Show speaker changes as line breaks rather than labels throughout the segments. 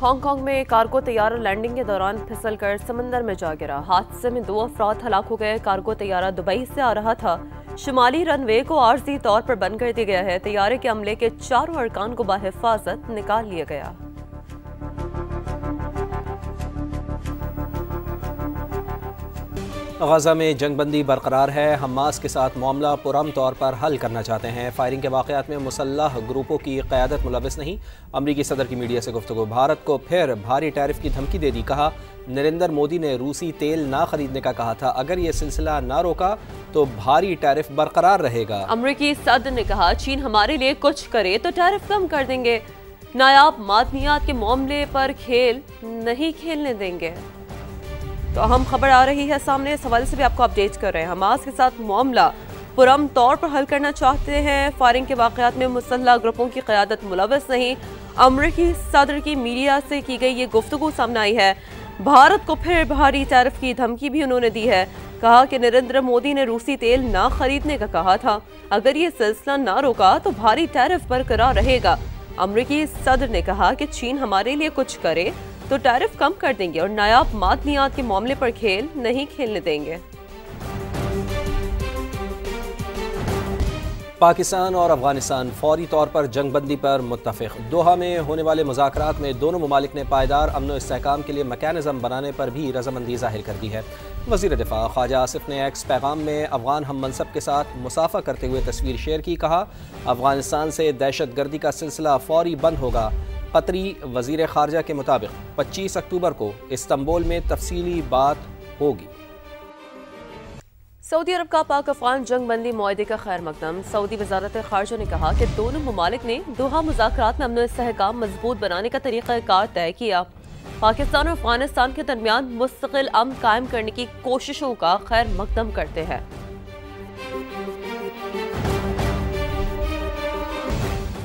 Hong Kong میں cargo طیارہ landing کے دوران پھسل کر سمندر میں جا گرا۔ حادثے میں 2 افراد ہلاک ہو گئے۔ کارگو طیارہ دبئی سے آ رہا تھا۔ شمالی رن وے کو عارضی طور پر بند کر دیا گیا ہے۔ طیارے کے عملے کے 4 ارکان کو بحفاظت نکال لیا گیا۔
غزہ میں جنگ بندی برقرار ہے۔ حماس کے ساتھ معاملہ پرامن طور پر حل کرنا چاہتے ہیں۔ فائرنگ کے واقعات میں مسلح گروپوں کی قیادت ملوث نہیں۔ امریکی صدر کی میڈیا سے گفتگو۔ بھارت کو پھر بھاری ٹیرف کی دھمکی دے دی۔ کہا نریندر مودی نے روسی تیل نہ خریدنے کا کہا تھا۔ اگر یہ سلسلہ نہ روکا تو بھاری ٹیرف برقرار رہے گا۔
امریکی صدر نے کہا چین ہمارے لیے کچھ کرے تو ٹیرف کم کر دیں گے۔ نایاب معدنیات کے معاملے پر کھیل نہیں کھیلنے دیں گے۔ تو اہم خبر آ رہی ہے سامنے، اس حوالے سے بھی آپ کو اپڈیٹ کر رہے ہیں۔ حماس کے ساتھ معاملہ پرامن طور پر حل کرنا چاہتے ہیں۔ فائرنگ کے واقعات میں مسلح گروپوں کی قیادت ملوث نہیں۔ امریکی صدر کی میڈیا سے کی گئی یہ گفتگو سامنے آئی ہے۔ بھارت کو پھر بھاری ٹیرف کی دھمکی بھی انہوں نے دی ہے۔ کہا کہ نریندر مودی نے روسی تیل نہ خریدنے کا کہا تھا۔ اگر یہ سلسلہ نہ روکا تو بھاری ٹیرف برقرار رہے گا۔ امریکی صدر نے کہا کہ چین ہمارے لیے کچھ کرے تو ٹیرف کم کر دیں گے اور نایاب معدنیات کے معاملے پر کھیل نہیں کھیلنے دیں گے۔
پاکستان اور افغانستان فوری طور پر جنگ بندی پر متفق۔ دوحہ میں ہونے والے مذاکرات میں دونوں ممالک نے پائیدار امن و استحکام کے لیے میکانزم بنانے پر بھی رضامندی ظاہر کر دی ہے۔ وزیر دفاع خواجہ آصف نے ایکس پیغام میں افغان ہم منصب کے ساتھ مصافحہ کرتے ہوئے تصویر شیئر کی۔ کہا افغانستان سے دہشت گردی کا سلسلہ فوری بند ہوگا۔ قطری وزیر خارجہ کے مطابق 25 اکتوبر کو استنبول میں تفصیلی بات ہوگی۔
سعودی عرب کا پاک افغان جنگ بندی معاہدے کا خیر مقدم۔ سعودی وزارت خارجہ نے کہا کہ دونوں ممالک نے دوحہ مذاکرات میں امن و استحکام مضبوط بنانے کا طریقہ کار طے کیا۔ پاکستان اور افغانستان کے درمیان مستقل امن قائم کرنے کی کوششوں کا خیر مقدم کرتے ہیں۔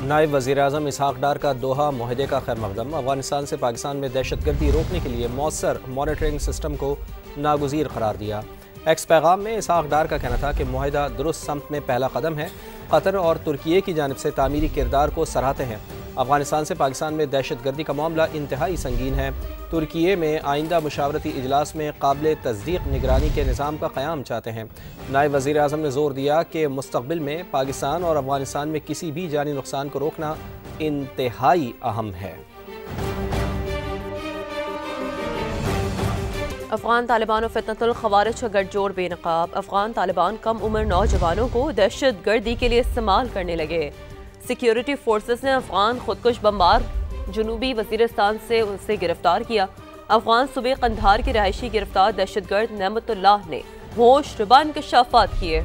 نائب وزیر اعظم اسحاق ڈار کا دوحہ معاہدے کا خیر مقدم۔ افغانستان سے پاکستان میں دہشت گردی روکنے کے لیے مؤثر مانیٹرنگ سسٹم کو ناگزیر قرار دیا۔ ایکس پیغام میں اسحاق ڈار کا کہنا تھا کہ معاہدہ درست سمت میں پہلا قدم ہے۔ قطر اور ترکیے کی جانب سے تعمیری کردار کو سراہتے ہیں۔ افغانستان سے پاکستان میں دہشت گردی کا معاملہ انتہائی سنگین ہے۔ ترکیے میں آئندہ مشاورتی اجلاس میں قابل تصدیق نگرانی کے نظام کا قیام چاہتے ہیں۔ نائب وزیر اعظم نے زور دیا کہ مستقبل میں پاکستان اور افغانستان میں کسی بھی جانی نقصان کو روکنا انتہائی اہم ہے۔
افغان طالبان اور فتنۃ الخوارج کا گٹھ جوڑ بے نقاب۔ افغان طالبان کم عمر نوجوانوں کو دہشت گردی کے لیے استعمال کرنے لگے۔ سیکیورٹی فورسز نے افغان خودکش بمبار جنوبی وزیرستان سے اسے گرفتار کیا۔ افغان صوبے قندھار کے رہائشی گرفتار دہشت گرد نعمت اللہ نے ہوش ربا انکشافات کیے۔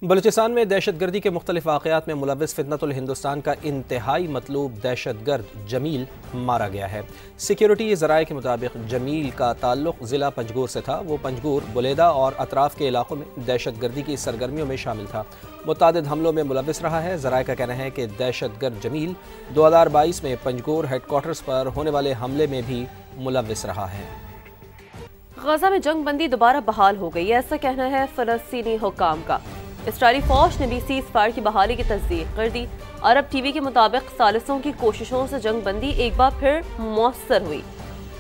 بلوچستان میں دہشت گردی کے مختلف واقعات میں ملوث فتنۃ الہندوستان کا انتہائی مطلوب دہشت گرد جمیل مارا گیا ہے۔ سیکیورٹی ذرائع کے مطابق جمیل کا تعلق ضلع پنجگور سے تھا۔ وہ پنجگور، بلیدہ اور اطراف کے علاقوں میں دہشت گردی کی سرگرمیوں میں شامل تھا۔ متعدد حملوں میں ملوث رہا ہے۔ ذرائع کا کہنا ہے کہ دہشت گرد جمیل 2022 میں پنجگور ہیڈ کوارٹرز پر ہونے والے حملے میں بھی ملوث رہا ہے۔
غزہ میں جنگ بندی دوبارہ بحال ہو گئی، ایسا کہنا ہے فلسطینی حکام کا۔ اسرائیلی فوج نے بھی سیز فائر کی بحالی کی تصدیق کر دی۔ عرب ٹی وی کے مطابق ثالثوں کی کوششوں سے جنگ بندی ایک بار پھر مؤثر ہوئی۔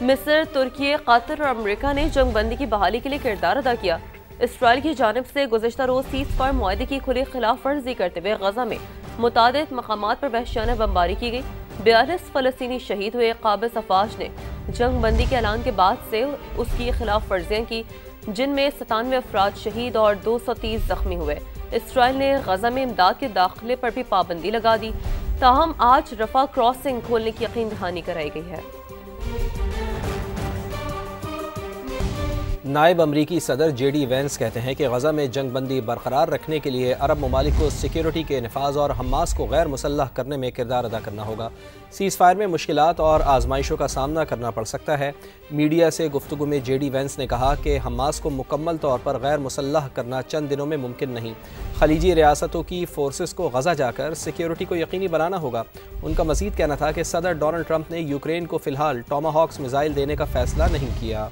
مصر، ترکی، قطر اور امریکہ نے جنگ بندی کی بحالی کے لیے کردار ادا کیا۔ اسرائیل کی جانب سے گزشتہ روز سیز فائر معاہدے کی کھلی خلاف ورزی کرتے ہوئے غزہ میں متعدد مقامات پر وحشیانہ بمباری کی گئی۔ 42 فلسطینی شہید ہوئے۔ قابض افواج نے جنگ بندی کے اعلان کے بعد سے اس کی خلاف ورزیاں کی، جن میں 97 افراد شہید اور 230 زخمی ہوئے۔ اسرائیل نے غزہ میں امداد کے داخلے پر بھی پابندی لگا دی، تاہم آج رفح کراسنگ کھولنے کی یقین دہانی کرائی گئی ہے۔
نائب امریکی صدر جے ڈی وینس کہتے ہیں کہ غزہ میں جنگ بندی برقرار رکھنے کے لیے عرب ممالک کو سیکیورٹی کے نفاذ اور حماس کو غیر مسلح کرنے میں کردار ادا کرنا ہوگا۔ سیز فائر میں مشکلات اور آزمائشوں کا سامنا کرنا پڑ سکتا ہے۔ میڈیا سے گفتگو میں جے ڈی وینس نے کہا کہ حماس کو مکمل طور پر غیر مسلح کرنا چند دنوں میں ممکن نہیں۔ خلیجی ریاستوں کی فورسز کو غزہ جا کر سیکیورٹی کو یقینی بنانا ہوگا۔ ان کا مزید کہنا تھا کہ صدر ڈونلڈ ٹرمپ نے یوکرین کو فی الحال ٹاماہاکس میزائل دینے کا فیصلہ نہیں کیا۔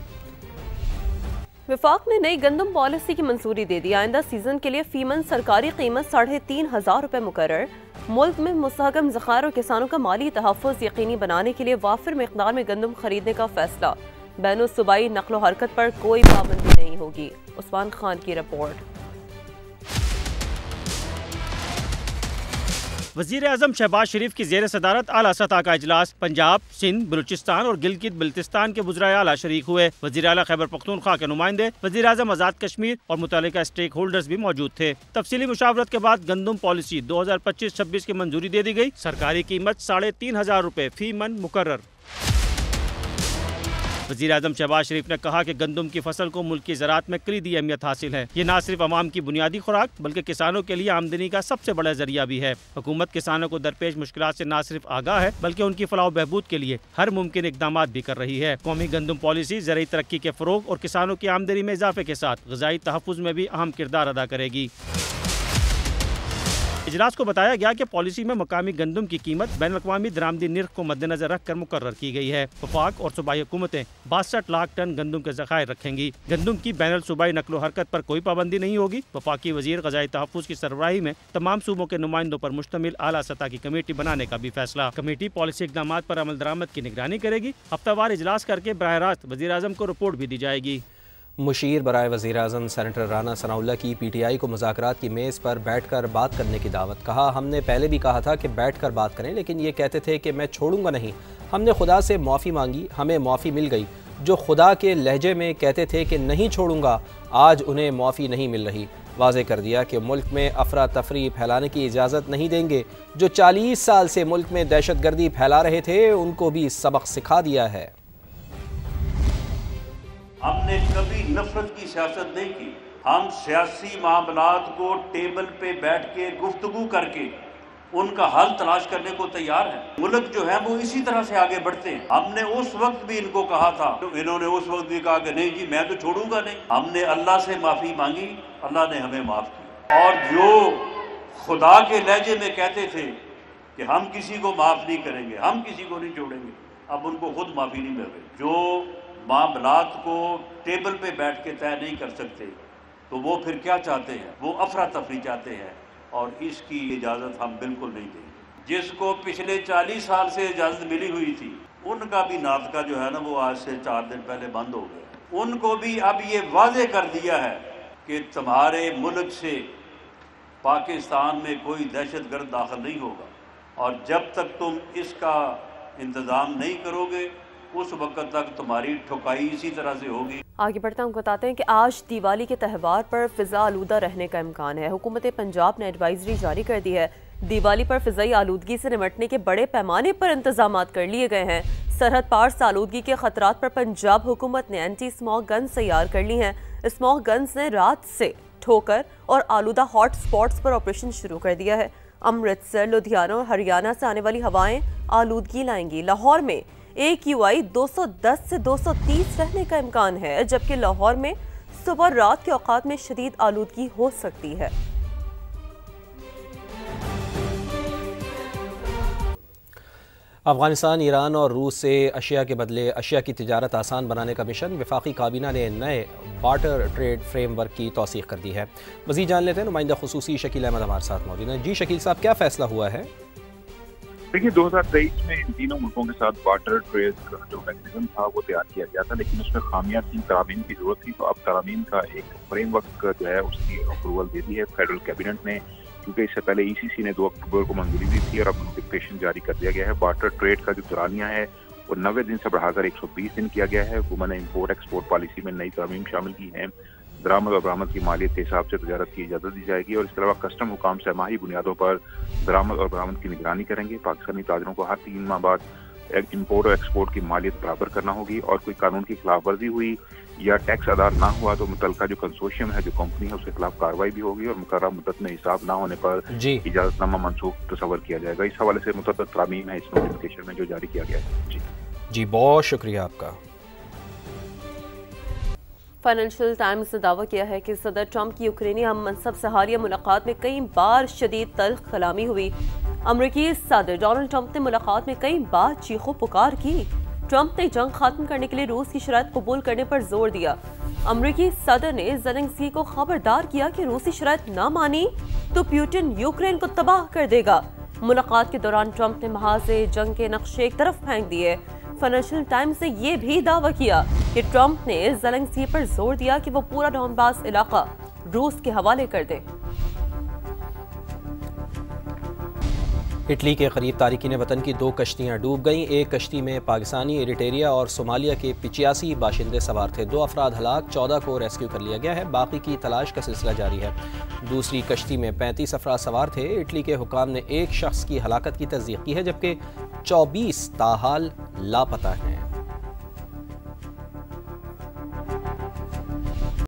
وفاق نے نئی گندم پالیسی کی منظوری دے دی۔ آئندہ سیزن کے لیے فی من سرکاری قیمت 3500 روپے مقرر۔ ملک میں مستحکم ذخائر اور کسانوں کا مالی تحفظ یقینی بنانے کے لیے وافر مقدار میں گندم خریدنے کا فیصلہ، بین الصوبائی نقل و حرکت پر کوئی پابندی نہیں ہوگی۔ عثمان خان کی رپورٹ۔
وزیر اعظم شہباز شریف کی زیر صدارت اعلیٰ سطح کا اجلاس، پنجاب، سندھ، بلوچستان اور گلگت بلتستان کے وزرائے اعلیٰ شریک ہوئے۔ وزیر اعلیٰ خیبر پختونخوا کے نمائندے، وزیر اعظم آزاد کشمیر اور متعلقہ اسٹیک ہولڈرز بھی موجود تھے۔ تفصیلی مشاورت کے بعد گندم پالیسی 2025-26 کی منظوری دے دی گئی۔ سرکاری قیمت 3,500 روپے فی من مقرر۔ وزیر اعظم شہباز شریف نے کہا کہ گندم کی فصل کو ملک کی زراعت میں کلیدی اہمیت حاصل ہے۔ یہ نہ صرف عوام کی بنیادی خوراک بلکہ کسانوں کے لیے آمدنی کا سب سے بڑا ذریعہ بھی ہے۔ حکومت کسانوں کو درپیش مشکلات سے نہ صرف آگاہ ہے بلکہ ان کی فلاح و بہبود کے لیے ہر ممکن اقدامات بھی کر رہی ہے۔ قومی گندم پالیسی زرعی ترقی کے فروغ اور کسانوں کی آمدنی میں اضافے کے ساتھ غذائی تحفظ میں بھی اہم کردار ادا کرے گی۔ اجلاس کو بتایا گیا کہ پالیسی میں مقامی گندم کی قیمت بین الاقوامی درآمدی نرخ کو مد نظر رکھ کر مقرر کی گئی ہے۔ وفاق اور صوبائی حکومتیں 62 لاکھ ٹن گندم کے ذخائر رکھیں گی۔ گندم کی بین الصوبائی نقل و حرکت پر کوئی پابندی نہیں ہوگی۔ وفاقی وزیر غذائی تحفظ کی سربراہی میں تمام صوبوں کے نمائندوں پر مشتمل اعلیٰ سطح کی کمیٹی بنانے کا بھی فیصلہ۔ کمیٹی پالیسی اقدامات پر عمل درآمد کی نگرانی کرے گی۔ ہفتہ وار اجلاس کر کے براہ راست وزیر اعظم کو رپورٹ بھی دی جائے گی۔
مشیر برائے وزیر اعظم سینیٹر رانا ثناء اللہ کی پی ٹی آئی کو مذاکرات کی میز پر بیٹھ کر بات کرنے کی دعوت۔ کہا ہم نے پہلے بھی کہا تھا کہ بیٹھ کر بات کریں لیکن یہ کہتے تھے کہ میں چھوڑوں گا نہیں۔ ہم نے خدا سے معافی مانگی، ہمیں معافی مل گئی۔ جو خدا کے لہجے میں کہتے تھے کہ نہیں چھوڑوں گا، آج انہیں معافی نہیں مل رہی۔ واضح کر دیا کہ ملک میں افراتفری پھیلانے کی اجازت نہیں دیں گے۔ جو 40 سال سے ملک میں دہشت گردی پھیلا رہے تھے ان کو بھی سبق سکھا دیا ہے۔
ہم نے کبھی نفرت کی سیاست نہیں کی۔ ہم سیاسی معاملات کو ٹیبل پہ بیٹھ کے گفتگو کر کے ان کا حل تلاش کرنے کو تیار ہیں۔ ملک جو ہے وہ اسی طرح سے آگے بڑھتے ہیں۔ ہم نے اس وقت بھی ان کو کہا تھا، انہوں نے اس وقت بھی کہا کہ نہیں جی میں تو چھوڑوں گا نہیں۔ ہم نے اللہ سے معافی مانگی، اللہ نے ہمیں معاف کیا۔ اور جو خدا کے لہجے میں کہتے تھے کہ ہم کسی کو معاف نہیں کریں گے، ہم کسی کو نہیں چھوڑیں گے، اب ان کو خود معافی نہیں مل رہی۔ جو معاملات کو ٹیبل پہ بیٹھ کے طے نہیں کر سکتے تو وہ پھر کیا چاہتے ہیں؟ وہ افراتفری چاہتے ہیں، اور اس کی اجازت ہم بالکل نہیں دیں گے۔ جس کو پچھلے 40 سال سے اجازت ملی ہوئی تھی ان کا بھی ناطقہ جو ہے نا وہ آج سے 4 دن پہلے بند ہو گیا۔ ان کو بھی اب یہ واضح کر دیا ہے کہ تمہارے ملک سے پاکستان میں کوئی دہشت گرد داخل نہیں ہوگا، اور جب تک تم اس کا انتظام نہیں کرو گے اس وقت تک تمہاری ٹھکائی اسی طرح سے ہوگی۔
آگے بڑھتا ہوں، بتاتے ہیں کہ آج دیوالی کے تہوار پر فضا آلودہ رہنے کا امکان ہے۔ حکومت پنجاب نے ایڈوائزری جاری کر دی ہے۔ دیوالی پر فضائی آلودگی سے نمٹنے کے بڑے پیمانے پر انتظامات کر لیے گئے ہیں۔ سرحد پار سے آلودگی کے خطرات پر پنجاب حکومت نے اینٹی اسموگ گنز تیار کر لی ہیں۔ اسموگ گنز نے رات سے ٹھوکر اور آلودہ ہاٹ سپاٹس پر آپریشن شروع کر دیا ہے۔ امرتسر، لدھیانہ اور ہریانہ سے آنے والی ہوائیں آلودگی لائیں گی۔ لاہور میں AQI 210 سے 230 رہنے کا امکان ہے، جبکہ لاہور میں صبح اور رات کے اوقات میں شدید آلودگی ہو سکتی ہے۔
افغانستان، ایران اور روس سے اشیاء کے بدلے اشیاء کی تجارت آسان بنانے کا مشن، وفاقی کابینہ نے نئے بارٹر ٹریڈ فریم ورک کی توثیق کر دی ہے۔ مزید جان لیتے ہیں، نمائندہ خصوصی شکیل احمد ہمارے ساتھ موجود ہیں۔ جی شکیل صاحب، کیا فیصلہ ہوا ہے؟
دیکھیے 2023 میں ان تینوں ملکوں کے ساتھ بارٹر ٹریڈ کا جو میکنزم تھا وہ تیار کیا گیا تھا، لیکن اس میں خامیاں تھیں، ترامیم کی ضرورت تھی۔ تو اب ترامیم کا ایک فریم ورک جو ہے اس کی اپروول دے دی ہے فیڈرل کیبنٹ نے، کیونکہ اس سے پہلے ECC نے 2 اکتوبر کو منظوری دی تھی اور اب نوٹیفکیشن جاری کر دیا گیا ہے۔ بارٹر ٹریڈ کا جو ترانیہ ہے وہ 90 دن سے بڑھا کر 120 دن کیا گیا ہے۔ حکومت نے امپورٹ ایکسپورٹ پالیسی میں نئی ترامیم شامل کی ہیں۔ درآمد اور برآمد کی مالیت کے حساب سے تجارت کی اجازت دی جائے گی، اور اس کے علاوہ کسٹم حکام سہ ماہی بنیادوں پر درآمد اور برآمد کی نگرانی کریں گے۔ پاکستانی تاجروں کو ہر 3 ماہ بعد امپورٹ اور ایکسپورٹ کی مالیت برابر کرنا ہوگی، اور کوئی قانون کی خلاف ورزی ہوئی یا ٹیکس ادا نہ ہوا تو متعلقہ جو کنسورشیم ہے، جو کمپنی ہے، اس کے خلاف کارروائی بھی ہوگی، اور مقررہ مدت میں حساب نہ ہونے پر اجازت نامہ منسوخ تصور کیا جائے گا۔ اس حوالے سے متعدد ترامیم ہے اس نوٹیفکیشن میں جو جاری کیا گیا ہے۔
جی بہت شکریہ آپ کا۔
فائنینشیل ٹائمز نے دعویٰ کیا ہے کہ صدر ٹرمپ کی یوکرینی ہم منصب سے حالیہ ملاقات میں کئی بار شدید تلخ کلامی ہوئی۔ امریکی صدر ڈونلڈ ٹرمپ نے ملاقات میں کئی بار چیخ و پکار کی۔ ٹرمپ نے جنگ ختم کرنے کے لیے روس کی شرائط قبول کرنے پر زور دیا۔ امریکی صدر نے زیلنسکی کو خبردار کیا کہ روسی شرائط نہ مانی تو پیوٹن یوکرین کو تباہ کر دے گا۔ ملاقات کے دوران ٹرمپ نے محاذ جنگ کے نقشے ایک طرف پھینک دیے۔ فائنینشیل ٹائمز نے یہ بھی دعویٰ کیا کہ ٹرمپ نے زیلنسکی پر زور دیا کہ وہ پورا ڈونباس علاقہ روس کے حوالے کر دے۔
اٹلی کے قریب تارکین وطن کی 2 کشتیاں ڈوب گئیں۔ ایک کشتی میں پاکستانی، ایریٹریا اور صومالیہ کے 85 باشندے سوار تھے۔ 2 افراد ہلاک، 14 کو ریسکیو کر لیا گیا ہے، باقی کی تلاش کا سلسلہ جاری ہے۔ دوسری کشتی میں 35 افراد سوار تھے۔ اٹلی کے حکام نے ایک شخص کی ہلاکت کی تصدیق کی ہے، جبکہ 24 تاحال لاپتہ ہیں۔